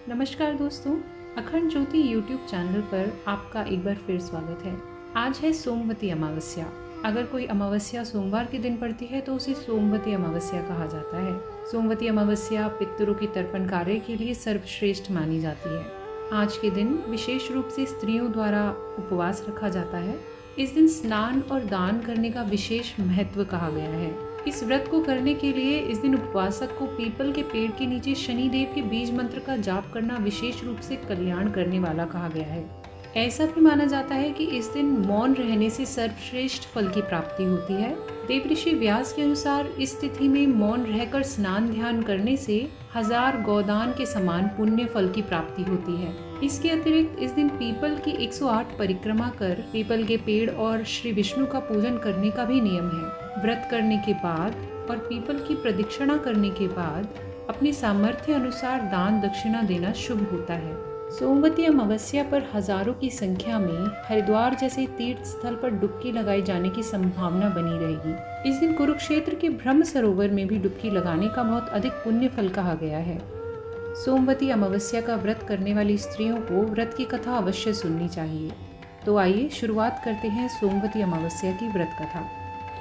नमस्कार दोस्तों, अखंड ज्योति यूट्यूब चैनल पर आपका एक बार फिर स्वागत है। आज है सोमवती अमावस्या। अगर कोई अमावस्या सोमवार के दिन पड़ती है तो उसे सोमवती अमावस्या कहा जाता है। सोमवती अमावस्या पितरों के तर्पण कार्य के लिए सर्वश्रेष्ठ मानी जाती है। आज के दिन विशेष रूप से स्त्रियों द्वारा उपवास रखा जाता है। इस दिन स्नान और दान करने का विशेष महत्व कहा गया है। इस व्रत को करने के लिए इस दिन उपवासक को पीपल के पेड़ के नीचे शनिदेव के बीज मंत्र का जाप करना विशेष रूप से कल्याण करने वाला कहा गया है। ऐसा भी माना जाता है कि इस दिन मौन रहने से सर्वश्रेष्ठ फल की प्राप्ति होती है। देवऋषि व्यास के अनुसार इस तिथि में मौन रहकर स्नान ध्यान करने से 1000 गोदान के समान पुण्य फल की प्राप्ति होती है। इसके अतिरिक्त इस दिन पीपल की 108 परिक्रमा कर पीपल के पेड़ और श्री विष्णु का पूजन करने का भी नियम है। व्रत करने के बाद और पीपल की प्रदक्षिणा करने के बाद अपनी सामर्थ्य अनुसार दान दक्षिणा देना शुभ होता है। सोमवती अमावस्या पर हजारों की संख्या में हरिद्वार जैसे तीर्थ स्थल पर डुबकी लगाए जाने की संभावना बनी रहेगी। इस दिन कुरुक्षेत्र के ब्रह्म सरोवर में भी डुबकी लगाने का बहुत अधिक पुण्य फल कहा गया है। सोमवती अमावस्या का व्रत करने वाली स्त्रियों को व्रत की कथा अवश्य सुननी चाहिए। तो आइए शुरुआत करते हैं सोमवती अमावस्या की व्रत कथा।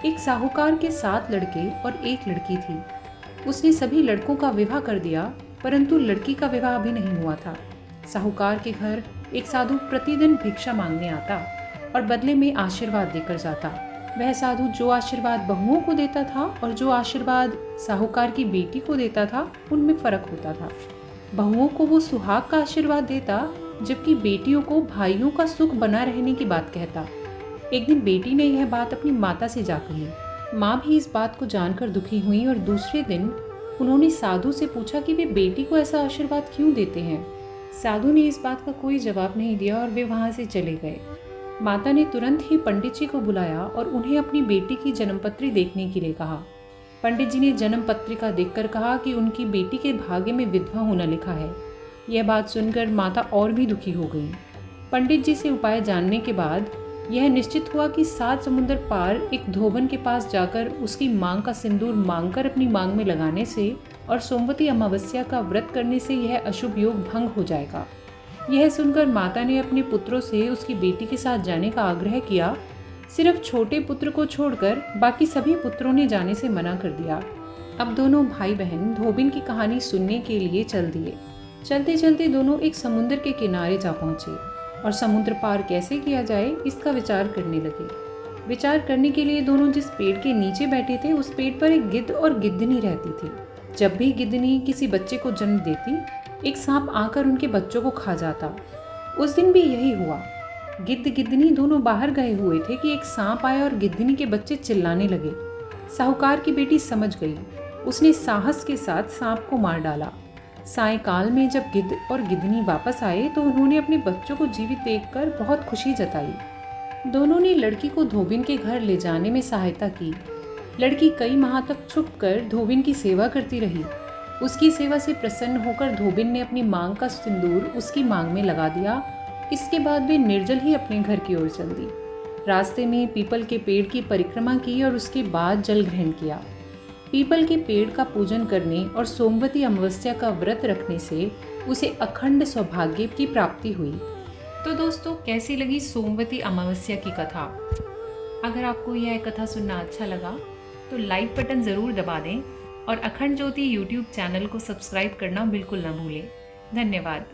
एक साहूकार के 7 लड़के और एक लड़की थी। उसने सभी लड़कों का विवाह कर दिया, परंतु लड़की का विवाह अभी नहीं हुआ था। साहूकार के घर एक साधु प्रतिदिन भिक्षा मांगने आता और बदले में आशीर्वाद देकर जाता। वह साधु जो आशीर्वाद बहुओं को देता था और जो आशीर्वाद साहूकार की बेटी को देता था, उनमें फर्क होता था। बहुओं को वो सुहाग का आशीर्वाद देता, जबकि बेटियों को भाइयों का सुख बना रहने की बात कहता। एक दिन बेटी ने यह बात अपनी माता से जा कही। माँ भी इस बात को जानकर दुखी हुई और दूसरे दिन उन्होंने साधु से पूछा कि वे बेटी को ऐसा आशीर्वाद क्यों देते हैं। साधु ने इस बात का कोई जवाब नहीं दिया और वे वहाँ से चले गए। माता ने तुरंत ही पंडित जी को बुलाया और उन्हें अपनी बेटी की जन्मपत्री देखने के लिए कहा। पंडित जी ने जन्म पत्रिका देखकर कहा कि उनकी बेटी के भाग्य में विधवा होना लिखा है। यह बात सुनकर माता और भी दुखी हो गई। पंडित जी से उपाय जानने के बाद यह निश्चित हुआ कि 7 समुद्र पार एक धोबन के पास जाकर उसकी मांग का सिंदूर मांगकर अपनी मांग में लगाने से और सोमवती अमावस्या का व्रत करने से यह अशुभ योग भंग हो जाएगा। यह सुनकर माता ने अपने पुत्रों से उसकी बेटी के साथ जाने का आग्रह किया। सिर्फ छोटे पुत्र को छोड़कर बाकी सभी पुत्रों ने जाने से मना कर दिया। अब दोनों भाई बहन धोबिन की कहानी सुनने के लिए चल दिए। चलते चलते दोनों एक समुद्र के किनारे जा पहुंचे और समुद्र पार कैसे किया जाए इसका विचार करने लगे। विचार करने के लिए दोनों जिस पेड़ के नीचे बैठे थे, उस पेड़ पर एक गिद्ध और गिद्धनी रहती थी। जब भी गिद्धनी किसी बच्चे को जन्म देती, एक सांप आकर उनके बच्चों को खा जाता। उस दिन भी यही हुआ। गिद्ध गिद्धनी दोनों बाहर गए हुए थे कि एक सांप आया और गिद्धनी के बच्चे चिल्लाने लगे। साहूकार की बेटी समझ गई। उसने साहस के साथ सांप को मार डाला। सायंकाल में जब गिद्ध और गिद्धनी वापस आए तो उन्होंने अपने बच्चों को जीवित देखकर बहुत खुशी जताई। दोनों ने लड़की को धोबिन के घर ले जाने में सहायता की। लड़की कई माह तक छुपकर धोबिन की सेवा करती रही। उसकी सेवा से प्रसन्न होकर धोबिन ने अपनी मांग का सिंदूर उसकी मांग में लगा दिया। इसके बाद वे निर्जल ही अपने घर की ओर चल दी। रास्ते में पीपल के पेड़ की परिक्रमा की और उसके बाद जल ग्रहण किया। पीपल के पेड़ का पूजन करने और सोमवती अमावस्या का व्रत रखने से उसे अखंड सौभाग्य की प्राप्ति हुई। तो दोस्तों, कैसी लगी सोमवती अमावस्या की कथा? अगर आपको यह कथा सुनना अच्छा लगा तो लाइक बटन ज़रूर दबा दें और अखंड ज्योति यूट्यूब चैनल को सब्सक्राइब करना बिल्कुल न भूलें। धन्यवाद।